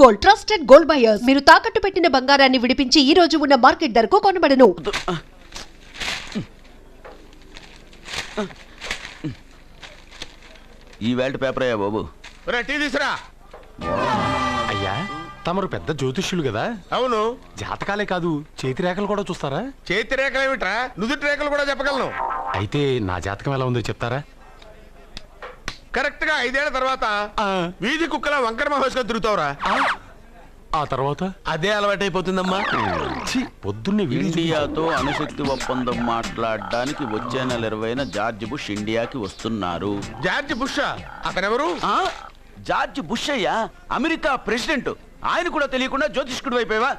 Gold, trusted gold buyers. మీరు తాకట్టు పెట్టిన బంగారాన్ని విడిపించి ఈ రోజు ఉన్న మార్కెట్ ధరకు కొనబడను. ఈ వేల్ట్ పేపర్ అయ్యా బాబు. టీ తీసురా. అయ్యా తమరు పెద్ద జ్యోతిష్యులు కదా? అవును. జాతకాలే కాదు చేతి రేఖలు కూడా చూస్తారా? చేతి రేఖలు ఏమిట్రా, నుదుటి రేఖలు కూడా చెప్పగలను. అయితే నా జాతకం ఎలా ఉందో చెప్తారా? కరెక్ట్ గా 5 ఏళ్ల తర్వాత వీధి కుక్కల వంకర మహోత్సవం తిరుగుతావురా. ఆ తర్వాత అదే అలవాటైపోతుందమ్మా. పొద్దున్నే ఇండియాతో అణుశక్తి ఒప్పందం మాట్లాడడానికి వచ్చే నెల 20న జార్జ్ బుష్ ఇండియాకి వస్తున్నారు. జార్జ్ బుషా? అతనెవరు? జార్జ్ బుష్ అయ్యా, అమెరికా ప్రెసిడెంట్. ఆయన కూడా తెలియకుండా జ్యోతిష్కుడు అయిపోయావా?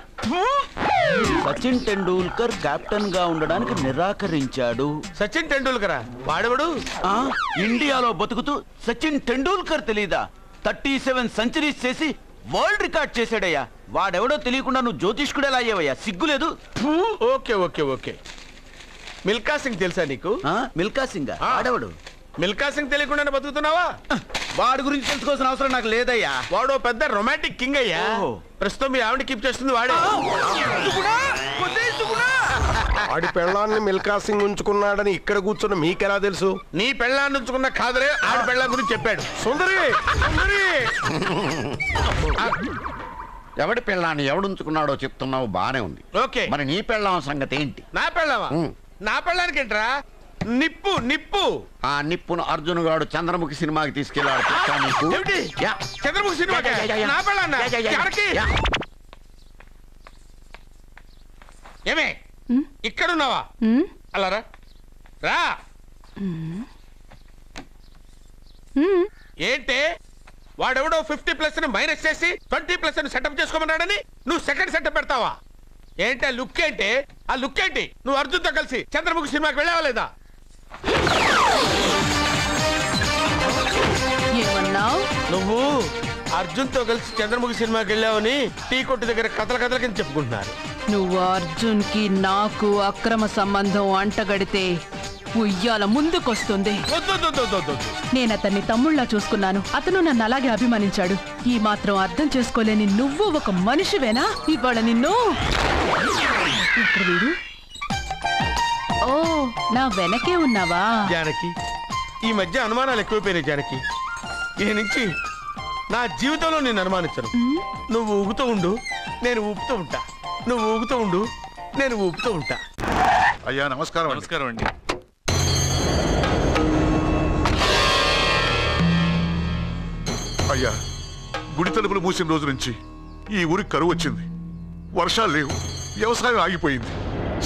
సచిన్ టెండూల్కర్ కెప్టెన్ గా ఉండడానికి నిరాకరించాడు. సచిన్ టెండూల్కరా? వాడెవడు? ఇండియాలో బతుకుతూ సచిన్ టెండూల్కర్ తెలీదా? 37 సెంచరీస్ చేసి వరల్డ్ రికార్డ్ చేశాడయ్యా. వాడెవడో తెలియకుండా నువ్వు జ్యోతిష్కుడు ఎలా అయ్యావయ్యా? సిగ్గులేదు? Okay okay okay. Milkha Singh తెలుసా నీకు? మిల్కా సింగ్ వాడెవడు? మిల్కా సింగ్ తెలియకుండానే బతుకుతున్నావా? వాడి గురించి తెలుసుకోవాల్సిన అవసరం నాకు లేదయ్యా. వాడు పెద్ద రొమాంటిక్ కింగ్ అయ్యా. ప్రస్తుతం మీ ఆవిడ కీప్ చేస్తుంది వాడే. వాడి పెళ్ళాన్ని మిల్కా సింగ్ ఉంచుకున్నాడని ఇక్కడ కూర్చున్న మీకెలా తెలుసు? నీ పెళ్ళాన్ని ఉంచుకున్న కాదరే ఆడి పెళ్ళాం గురించి చెప్పాడు. సుందరి సుందరి. ఎవడి పెళ్ళాన్ని ఎవడుంచుకున్నాడో చెప్తున్నావు, బానే ఉంది. ఓకే, మరి నీ పెళ్ళాం సంగతి ఏంటి? నా పెళ్ళావా? నా పెళ్ళానికి ఏంట్రా? నిప్పు నిప్పు. ఆ నిప్పును అర్జున్ గాడు చంద్రముఖి సినిమాకి తీసుకెళ్ళాడు. చంద్రముఖి సినిమా నా పెళ్ళాన్నా? ఏమే ఇక్కడున్నావా? అలా రా రా. ఏంటే వాడెవడో 50+ ని మైనస్ చేసి 20+ ని సెటప్ చేసుకోమన్నాడని నువ్వు సెకండ్ సెటప్ పెడతావా? ఏంటి ఆ లుక్? ఏంటి ఆ లుక్? ఏంటి నువ్వు అర్జున్తో కలిసి చంద్రముఖి సినిమాకి వెళ్ళావా లేదా? నువ్వు అర్జున్తో కలిసి చంద్రముఖి సినిమాకి వెళ్ళావని టీ కొట్టు దగ్గర కథల కింద చెప్పుకుంటున్నారు. నువ్వు అర్జున్ కి నాకు అక్రమ సంబంధం అంటగడితే ఉయ్యాల ముందుకొస్తుంది. నేను అతన్ని తమ్ముళ్ళ చూసుకున్నాను. అతను నన్ను అలాగే అభిమానించాడు. ఈ మాత్రం అర్థం చేసుకోలేని నువ్వు ఒక మనిషివేనా? ఇవాళ నిన్ను వీడు. ఓ, నా వెనకే ఉన్నావా? జానకి, ఈ మధ్య అనుమానాలు ఎక్కువైపోయినాయి జానకి. ఈ నుంచి నా జీవితంలో నేను అనుమానించను. నువ్వు ఊగుతూ ఉండు, నేను ఊపుతూ ఉంటా. నువ్వు ఊగుతూ ఉండు, నేను ఊపుతూ ఉంటా. అయ్యా నమస్కారం. నమస్కారం అండి. అయ్యా, గుడి తలుపులు మూసిన రోజు నుంచి ఈ ఊరికి కరువు వచ్చింది. వర్షాలు లేవు, వ్యవసాయం ఆగిపోయింది.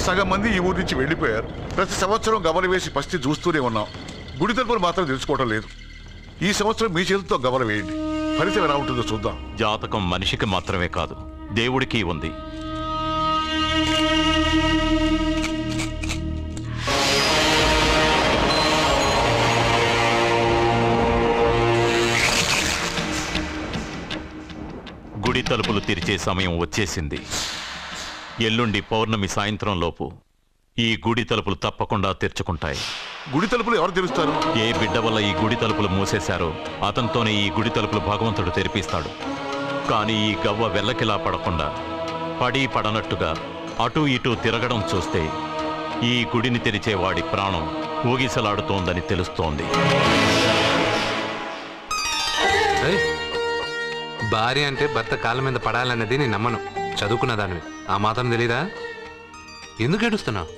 సగం మంది ఈ ఊరి నుంచి వెళ్ళిపోయారు. ప్రతి సంవత్సరం గమల వేసి పరిస్థితి చూస్తూనే ఉన్నాం. గుడి తలుపులు మాత్రం తెలుసుకోవడం లేదు. ఈ సంవత్సరం మీ చేతితో గమల వేయండి, ఫలితం ఎలా ఉంటుందో చూద్దాం. జాతకం మనిషికి మాత్రమే కాదు, దేవుడికి ఉంది. గుడి తలుపులు తెరిచే సమయం వచ్చేసింది. ఎల్లుండి పౌర్ణమి సాయంత్రం లోపు ఈ గుడి తలుపులు తప్పకుండా తెరుచుకుంటాయి. గుడి తలుపులు ఎవరు తెరుస్తారు? ఏ బిడ్డ వల్ల ఈ గుడి తలుపులు మూసేశారో అతనితోనే ఈ గుడి తలుపులు భగవంతుడు తెరిపిస్తాడు. కానీ ఈ గవ్వ వెల్లకిలా పడకుండా పడి పడనట్టుగా అటూ ఇటూ తిరగడం చూస్తే ఈ గుడిని తెరిచే వాడి ప్రాణం ఊగిసలాడుతోందని తెలుస్తోంది. భార్య అంటే భర్త కాళ్ళ మీద పడాలన్నది నేను నమ్మను. చదువుకున్న దానివి, ఆ మాత్రం తెలీదా? ఎందుకు ఏడుస్తున్నావు?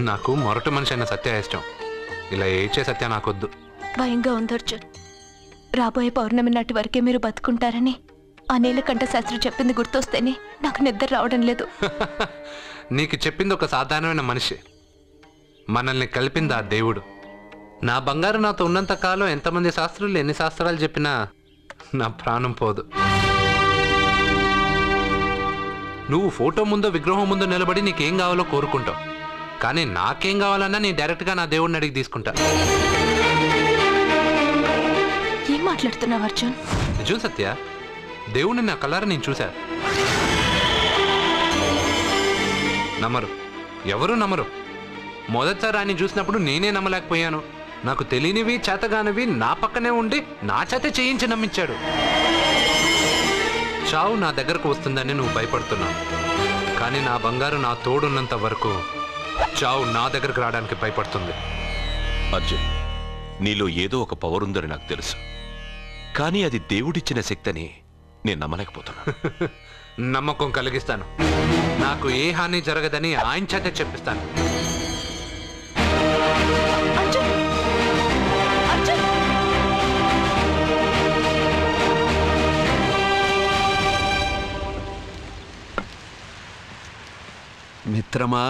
నాకు మొరటి మనిషి అయిన సత్య ఇష్టం. ఇలా ఏడ్చే సత్య నాకొద్దు. భయంగా ఉంది అర్జున్. రాబోయే పౌర్ణమి నాటి వరకే మీరు బతుకుంటారని ఆ నీలకంఠ శాస్త్రి చెప్పింది గుర్తొస్తేనే నాకు నిద్ర రావడం లేదు. నీకు చెప్పింది ఒక సాధారణమైన మనిషి, మనల్ని కలిపింది ఆ దేవుడు. నా బంగారు నాతో ఉన్నంత కాలం ఎంతమంది శాస్త్రులు ఎన్ని శాస్త్రాలు చెప్పినా నా ప్రాణం పోదు. నువ్వు ఫోటో ముందో విగ్రహం ముందో నిలబడి నీకేం కావాలో కోరుకుంటావు. కానీ నాకేం కావాలన్నా నేను డైరెక్ట్గా నా దేవుడిని అడిగి తీసుకుంటా. ఏం మాట్లాడుతున్నావు అర్జున్? నిజం సత్య, దేవుడిని నా కళ్ళారా నేను చూశా. నమ్మరు, ఎవరు నమ్మరు. మొదటిసారి ఆయన చూసినప్పుడు నేనే నమ్మలేకపోయాను. నాకు తెలియనివి చేతగానివి నా పక్కనే ఉండి నా చేత చేయించి నమ్మించాడు. చావు నా దగ్గరకు వస్తుందని నువ్వు భయపడుతున్నావు, కానీ నా బంగారు నా తోడున్నంత వరకు చావు నా దగ్గరకు రావడానికి భయపడుతుంది. అర్జున్, నీలో ఏదో ఒక పవర్ ఉందని నాకు తెలుసు, కానీ అది దేవుడిచ్చిన శక్తి అని నేను నమ్మలేకపోతున్నా. నమ్మకం కలిగిస్తాను. నాకు ఏ హాని జరగదని ఆయన చేత చెప్పిస్తాను. మిత్రమా,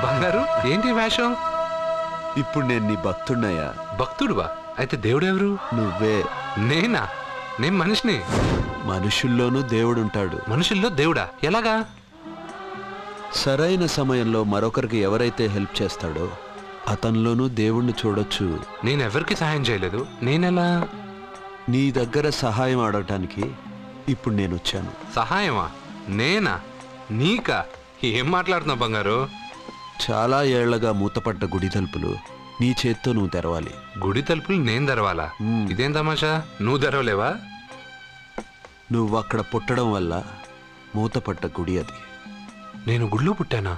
బంగారు ఏంటి వేషం? ఇప్పుడు నేను నీ భక్తుడినయ్యా. భక్తుడువా? అయితే దేవుడెవరు? నువ్వే. నేనా? నేను మనిషిని. మనుషుల్లోనూ దేవుడుంటాడు. మనుషుల్లో దేవుడా? ఎలాగా? సరైన సమయంలో మరొకరికి ఎవరైతే హెల్ప్ చేస్తాడో అతనిలోనూ దేవుణ్ణి చూడొచ్చు. నేనెవరికి సహాయం చేయలేదు. నేనెలా? నీ దగ్గర సహాయం అడగటానికి ఇప్పుడు నేను వచ్చాను. సహాయమా? నేనా? నీకా? ఏం మాట్లాడుతున్నావు బంగారు? చాలా ఏళ్లగా మూతపడ్డ గుడి తలుపులు నీ చేత్తో నువ్వు తెరవాలి. గుడి తలుపులు నేను తెరవాలా? ఇదేం తమాషా? నువ్వు తెరవలేవా? నువ్వు అక్కడ పుట్టడం వల్ల మూతపడ్డ గుడి అది. నేను గుడిలో పుట్టానా?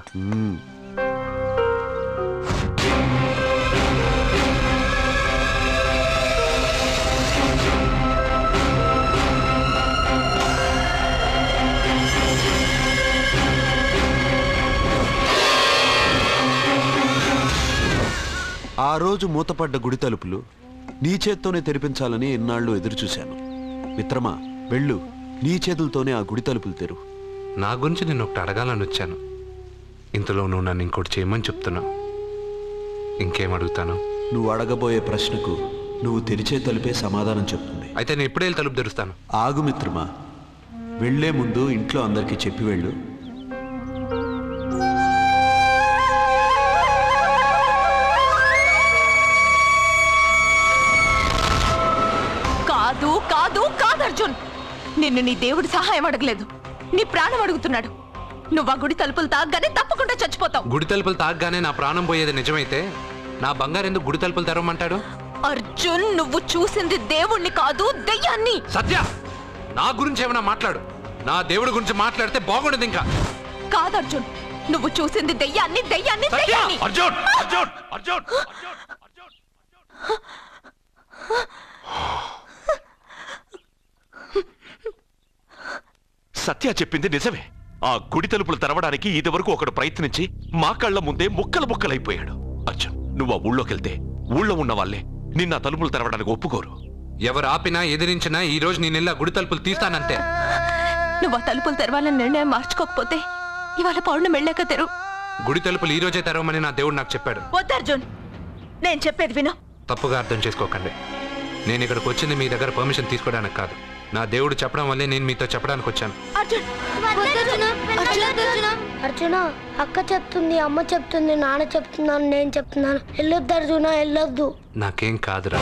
ఆ రోజు మూతపడ్డ గుడి తలుపులు నీ చేత్తోనే తెరిపించాలని ఎన్నాళ్ళు ఎదురు చూశాను. మిత్రమా, వెళ్ళు, నీ చేతులతోనే ఆ గుడి తలుపులు తెరు. నా గురించి నేను ఒకటి అడగాలని వచ్చాను. ఇంతలో నువ్వు నన్ను ఇంకోటి చేయమని చెప్తున్నావు. ఇంకేం అడుగుతాను? నువ్వు అడగబోయే ప్రశ్నకు నువ్వు తెరిచే తలుపే సమాధానం చెప్తుంది. అయితే నేను ఇప్పుడే తలుపు తెరుస్తాను. ఆగు మిత్రమా, వెళ్లే ముందు ఇంట్లో అందరికీ చెప్పి వెళ్ళు. కాదు కాదు కాదు అర్జున్, నిన్ను నీ దేవుడు సహాయం అడగలేదు, నీ ప్రాణం అడుగుతున్నాడు. నువ్వు ఆ గుడి తలుపులు తాగ్గానే తప్పకుండా చచ్చిపోతావు. గుడి తలుపులు తాగ్గానే నా ప్రాణం పోయేది నిజమైతే నా బంగారు ఎందుకు గుడి తలుపులు తెరవమంటాడు? అర్జున్, నువ్వు చూసింది దేవుణ్ణి కాదు, దెయ్యాన్ని. సత్య, నా గురించి ఏమైనా మాట్లాడు. నా దేవుడి గురించి మాట్లాడితే బాగుండదు. ఇంకా కాదు అర్జున్, నువ్వు చూసింది దెయ్యాన్ని, దెయ్యాన్ని, దెయ్యాన్ని. అర్జున్, అర్జున్, అర్జున్, సత్య చెప్పింది నిజమే. ఆ గుడి తలుపులు తెరవడానికి ఇదివరకు ఒకడు ప్రయత్నించి మా కళ్ళ ముందే ముక్కలు ముక్కలైపోయాడు. అర్జున్, నువ్వు ఆ ఊళ్ళోకెళ్తే ఊళ్ళో ఉన్న వాళ్ళే నిన్న తలుపులు తెరవడానికి ఒప్పుకోరు. ఎవరు ఆపినా ఎదిరించినా ఈ రోజు నేను గుడి తలుపులు తీస్తానంతే. నువ్వు ఆ తలుపులు తెరవాలని నిర్ణయం మార్చుకోకపోతే ఇవాళ పౌర్ణమి వెళ్ళాక తెరు. గుడి తలుపులు ఈ రోజే తెరవమని నా దేవుడు నాకు చెప్పాడు. వద్దు అర్జున్, నేను చెప్పేది విను. తప్పుగా అర్థం చేసుకోకండి. నేను ఇక్కడికి వచ్చింది మీ దగ్గర పర్మిషన్ తీసుకోవడానికి కాదు. నా దేవుడు చెప్పడం వల్లే నేను మీతో చెప్పడానికి వచ్చాను. అర్జున, అక్క చెప్తుంది, అమ్మ చెప్తుంది, నాన్న చెప్తున్నాను, నేను చెప్తున్నాను. వెళ్ళొద్దు అర్జున, వెళ్ళొద్దు. నాకేం కాదురా.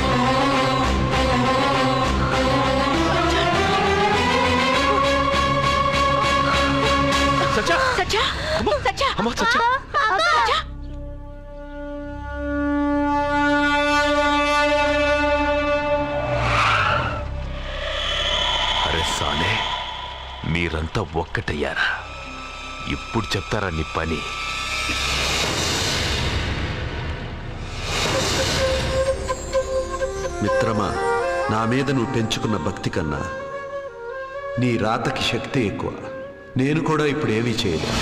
సత్య, సత్య, సత్య, సత్య. అరే సాలే, మీరంతా ఒక్కటయ్యారా? ఇప్పుడు చెప్తారా నీ పని? మిత్రమా, నా మీద నువ్వు పెంచుకున్న భక్తి కన్నా నీ రాతకి శక్తి ఎక్కువ. నేను కూడా ఇప్పుడు ఏమీ చేయలేదు.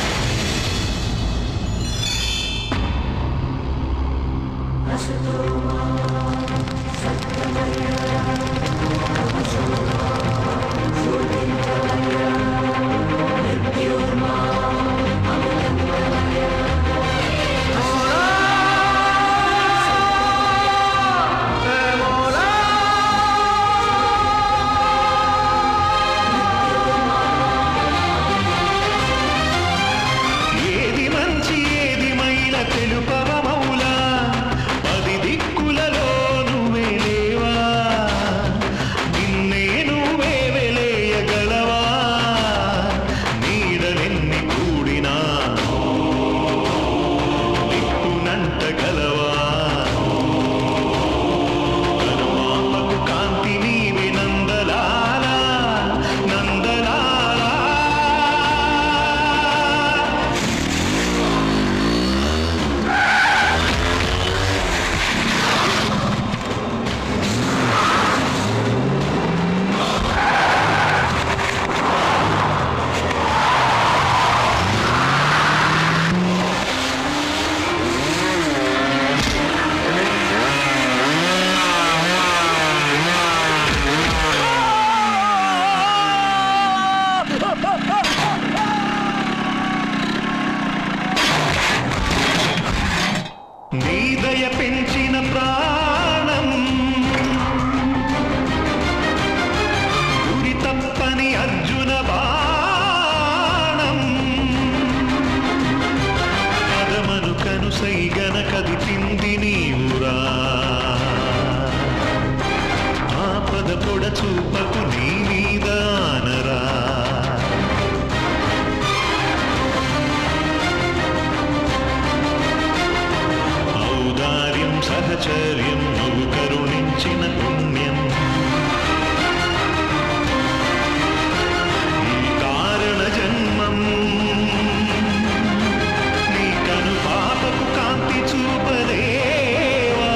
పొడ చూపకు నీ మీద ఆనరా. ఔదార్యం సహచర్యం నువ్వు కరుణించిన పుణ్యం. ఈ కారణ జన్మం నీ కను పాపకు కాంతి చూపలేవా.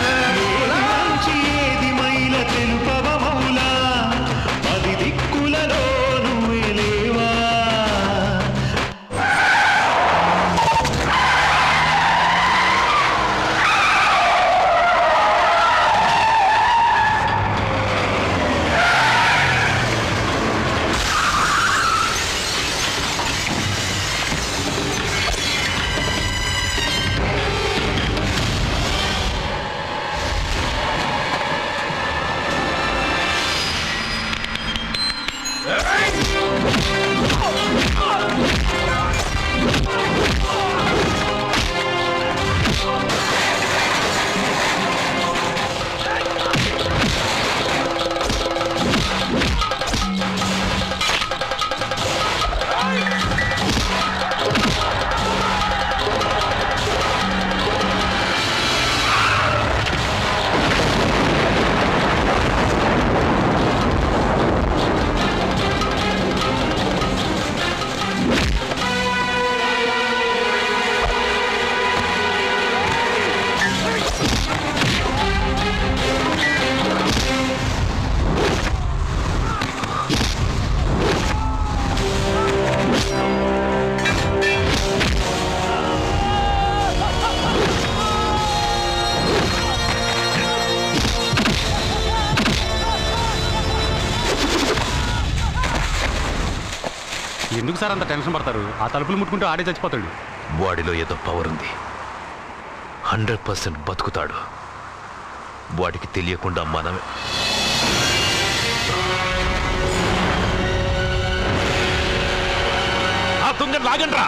ఏది మంచి ఏది మైల తెలుపవ మౌలా, పది దిక్కులలో నువ్వే లేవా. ఎందుకు సార్ అంత టెన్షన్ పడతారు? ఆ తలుపులు ముట్టుకుంటూ ఆడే చచ్చిపోతాడు. వాడిలో ఏదో పవర్ ఉంది. 100% బతుకుతాడు. వాడికి తెలియకుండా మనమే. ఆ తుంగ లాగండ్రా.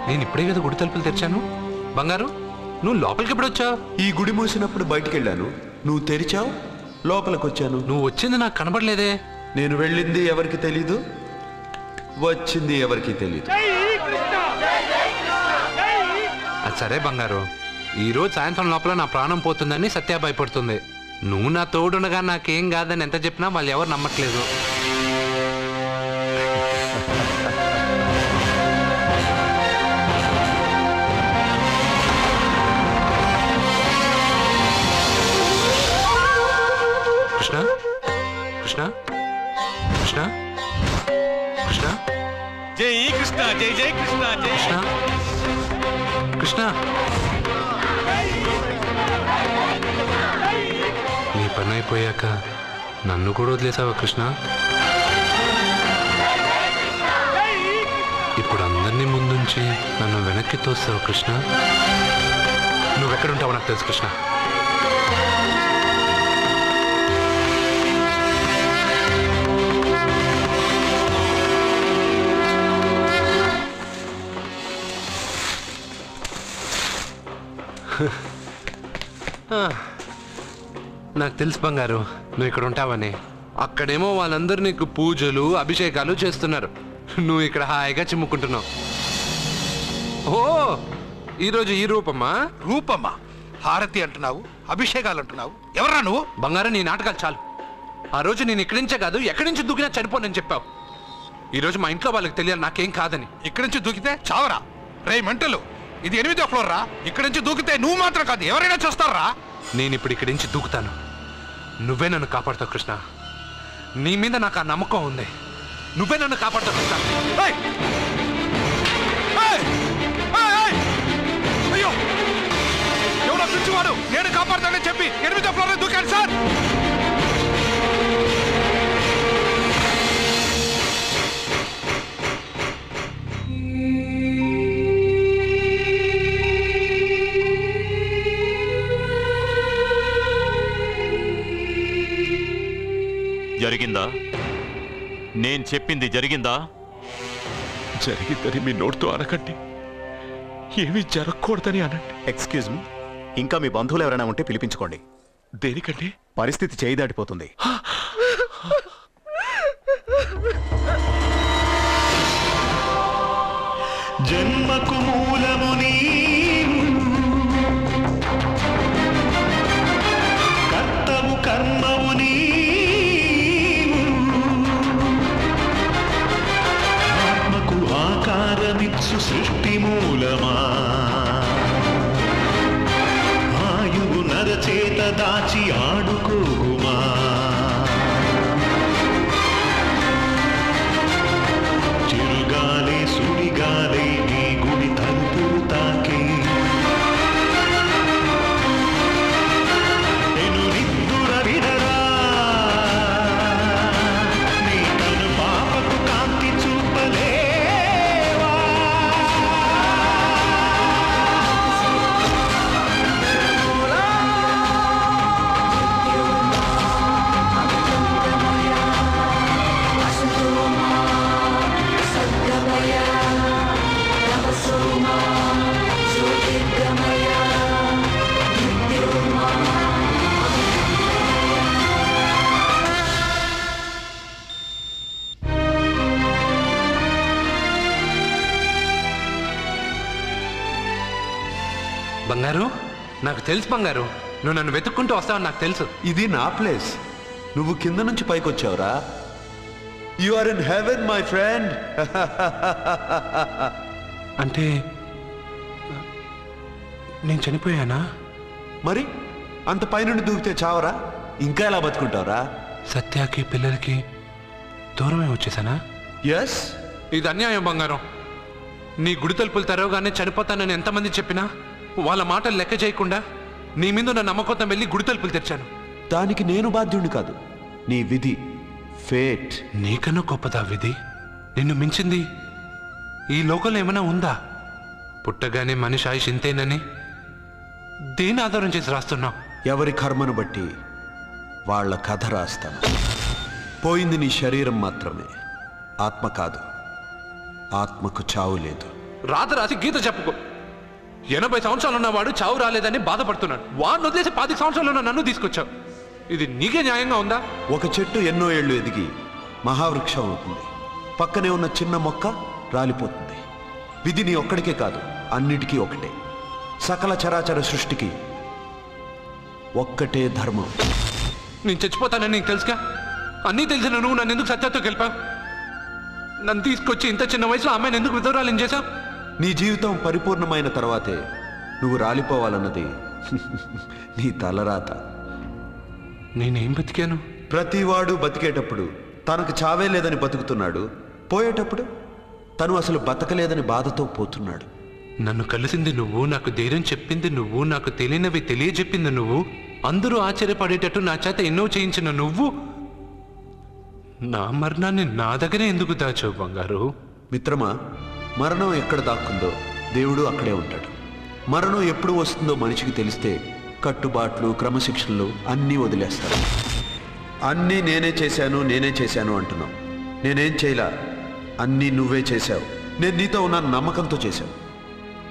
నేను ఇప్పుడే కదా గుడి తలుపులు తెరిచాను. బంగారు, నువ్వు లోపలికి ఎప్పుడు వచ్చావు? ఈ గుడి మూసినప్పుడు బయటికి వెళ్ళాను, నువ్వు తెరిచావు, లోపలికి వచ్చాను. నువ్వు వచ్చింది నాకు కనబడలేదే. నేను వెళ్ళింది ఎవరికి తెలీదు, వచ్చింది ఎవరికి తెలీదు. అది సరే బంగారు, ఈరోజు సాయంత్రం లోపల నా ప్రాణం పోతుందని సత్య భయపడుతుంది. నువ్వు నా తోడునగా నాకేం కాదని ఎంత చెప్పినా వాళ్ళు ఎవరు నమ్మట్లేదు. కృష్ణ కృష్ణ కృష్ణ కృష్ణ జై కృష్ణ, జై జై కృష్ణ, జై కృష్ణ కృష్ణ. నీ పని అయిపోయాక నన్ను కూడా వదిలేసావా కృష్ణ? ఇప్పుడు అందరినీ ముందుంచి నన్ను వెనక్కి తోస్తావు కృష్ణ. నువ్వెక్కడుంటావో నాకు తెలుసు కృష్ణ. నాకు తెలుసు బంగారు నువ్వు ఇక్కడ ఉంటావని. అక్కడేమో వాళ్ళందరూ నీకు పూజలు అభిషేకాలు చేస్తున్నారు, నువ్వు ఇక్కడ హాయిగా చిమ్ముకుంటున్నావు. ఓ ఈరోజు ఈ రూపమ్మా? రూపమ్మా? హారతి అంటున్నావు, అభిషేకాలు అంటున్నావు, ఎవరా నువ్వు? బంగారం నీ నాటకాలు చాలు. ఆ రోజు నేను ఇక్కడి నుంచే కాదు ఎక్కడి నుంచి దూకినా చనిపోనని చెప్పావు. ఈరోజు మా ఇంట్లో వాళ్ళకి తెలియాలి నాకేం కాదని. ఇక్కడి నుంచి దూకితే చావరా? రే మెంటలు, ఇది 8వ ఫ్లోర్ రా. ఇక్కడి నుంచి దూకితే నువ్వు మాత్రం కాదు ఎవరైనా చూస్తారా? నేను ఇప్పుడు ఇక్కడి నుంచి దూకుతాను, నువ్వే నన్ను కాపాడుతావు కృష్ణ. నీ మీద నాకు ఆ నమ్మకం ఉంది, నువ్వే నన్ను కాపాడుతావు కృష్ణ. అయ్యో ఎవరో పిచ్చివాడు నేను కాపాడుతానని చెప్పి 8వ ఫ్లోర్ దూకాను సార్. జరిగిందా? నేను చెప్పింది జరిగిందా? జరిగిందని మీ నోటితో అనకండి, ఏమీ జరగకూడదని అనండి. ఎక్స్క్యూజ్ మీ, ఇంకా మీ బంధువులు ఎవరైనా ఉంటే పిలిపించుకోండి. దేనికండి? పరిస్థితి చేయి దాటిపోతుంది. జన్మకు మూలము నీవు, కర్తవు కర్మవు నీవు, ఆత్మకు ఆకారమిచ్చు సృష్టి మూలమా, ఆయువు నరచేత దాచి ఆడుకోగుమా, చిరుగాలే సుడిగాలే నీ గుడి తలుపులు తాకే, నేను నిద్దుర విడరా, నీ కను పాపకు కాంతి చూపలేవా. బంగారు నాకు తెలుసు బంగారు, నువ్వు నన్ను వెతుక్కుంటూ వస్తావని నాకు తెలుసు. ఇది నా ప్లేస్, నువ్వు కింద నుంచి పైకి వచ్చావురా. You are in heaven my friend. అంటే నేను చనిపోయానా? మరి అంత పైనుండి దూకితే చావరా? ఇంకా ఎలా బతుకుంటావురా? సత్యాకి పిల్లలకి దూరమే వచ్చేసానా? ఎస్. ఇది అన్యాయం బంగారం. నీ గుడి తలుపులు తెరవగానే చనిపోతానని ఎంతమంది చెప్పినా వాళ్ళ మాటలు లెక్క చేయకుండా నీ మీద నా నమ్మకంతో వెళ్ళి గుడి తలుపులు తెరిచాను. దానికి నేను బాధ్యుడిని కాదు, నీ విధి, ఫేట్. నీకన్నా గొప్పదా విధి? నిన్ను మించింది ఈ లోకంలో ఏమైనా ఉందా? పుట్టగానే మనిషి ఆయుష్ ఇంతేనని దేని ఆధారం చేసి రాస్తున్నావు? ఎవరి కర్మను బట్టి వాళ్ళ కథ రాస్తాను. పోయింది నీ శరీరం మాత్రమే, ఆత్మ కాదు. ఆత్మకు చావు లేదు. రాత రాసి గీత చెప్పుకో. 80 సంవత్సరాలు ఉన్నవాడు చావు రాలేదని బాధపడుతున్నాడు. వాడిని వదిలేసి 10 సంవత్సరాలు ఉన్న నన్ను తీసుకొచ్చావు. ఇది నీకే న్యాయంగా ఉందా? ఒక చెట్టు ఎన్నో ఏళ్ళు ఎదిగి మహావృక్షం అవుతుంది, పక్కనే ఉన్న చిన్న మొక్క రాలిపోతుంది. విధి నీ ఒక్కడికే కాదు, అన్నిటికీ ఒకటే. సకల చరాచర సృష్టికి ఒక్కటే ధర్మం. నేను చచ్చిపోతానని నీకు తెలుసుగా. అన్నీ తెలిసిన నువ్వు నన్ను ఎందుకు సత్యాతో గెలిపావు? నన్ను తీసుకొచ్చి ఇంత చిన్న వయసులో అమ్మాయిని ఎందుకు విధవరాలు చేశావు? నీ జీవితం పరిపూర్ణమైన తర్వాతే నువ్వు రాలిపోవాలన్నది నీ తలరాత. నేనేం బతికాను? ప్రతివాడు బతికేటప్పుడు తనకు చావే లేదని బతుకుతున్నాడు, పోయేటప్పుడు తను అసలు బతకలేదని బాధతో పోతున్నాడు. నన్ను కలిసింది నువ్వు, నాకు ధైర్యం చెప్పింది నువ్వు, నాకు తెలియనివి తెలియజెప్పింది నువ్వు, అందరూ ఆశ్చర్యపడేటట్టు నా చేత ఎన్నో చేయించిన నువ్వు, నా మరణాన్ని నా దగ్గరే ఎందుకు దాచావు బంగారు? మిత్రమా, మరణం ఎక్కడ దాక్కుందో దేవుడు అక్కడే ఉంటాడు. మరణం ఎప్పుడు వస్తుందో మనిషికి తెలిస్తే కట్టుబాట్లు క్రమశిక్షణలు అన్నీ వదిలేస్తాడు. అన్నీ నేనే చేశాను అంటున్నావు. నేనేం చేయలా, అన్నీ నువ్వే చేశావు. నేను నీతో ఉన్న నమ్మకంతో చేశావు.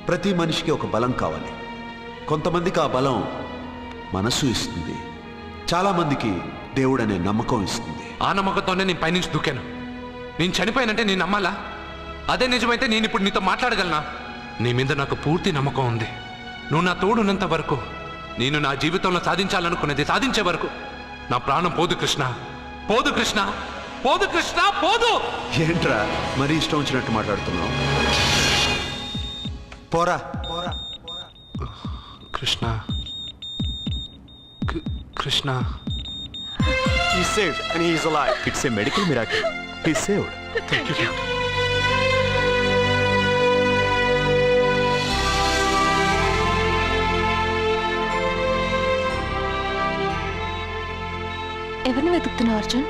ప్రతి మనిషికి ఒక బలం కావాలి. కొంతమందికి ఆ బలం మనస్సు ఇస్తుంది, చాలామందికి దేవుడు అనే నమ్మకం ఇస్తుంది. ఆ నమ్మకంతోనే నేను పైనుంచి దూకాను. నేను చనిపోయానంటే నేను నమ్మాలా? అదే నిజమైతే నేను ఇప్పుడు నీతో మాట్లాడగలనా? నీ మీద నాకు పూర్తి నమ్మకం ఉంది. నువ్వు నా తోడున్నంత వరకు, నేను నా జీవితంలో సాధించాలనుకున్నది సాధించే వరకు నా ప్రాణం పోదు కృష్ణ, పోదు కృష్ణ, పోదు కృష్ణ, పోదు. ఏంట్రా మరీ ఇష్టం వచ్చినట్టు మాట్లాడుతున్నావు? పోరా Krishna, Krishna. He's saved and he is alive. It's a medical miracle. He's saved. Thank you. ఎవరిని వెతుకుతున్నావు అర్జున్?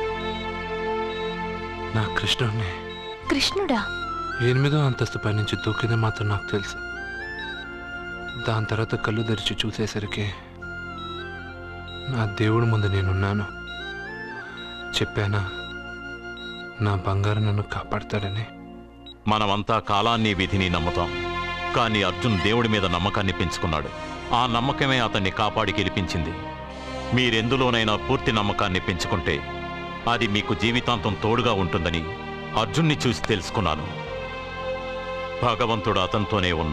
నా కృష్ణుడిని. కృష్ణుడా? 8వ అంతస్తు పై నుంచి దూకింది మాత్రం నాకు తెలుసు. దాని తర్వాత కళ్ళు తెరిచి చూసేసరికి నా దేవుడి ముందు నేనున్నాను. చెప్పానా నా బంగారు నన్ను కాపాడతాడని? మనమంతా కాలాన్ని విధిని నమ్ముతాం, కానీ అర్జున్ దేవుడి మీద నమ్మకాన్ని పెంచుకున్నాడు. ఆ నమ్మకమే అతన్ని కాపాడి గెలిపించింది. మీరెందులోనైనా పూర్తి నమ్మకాన్ని పెంచుకుంటే అది మీకు జీవితాంతం తోడుగా ఉంటుందని అర్జున్ని చూసి తెలుసుకున్నాను. భగవంతుడు అతనితోనే ఉన్నాడు.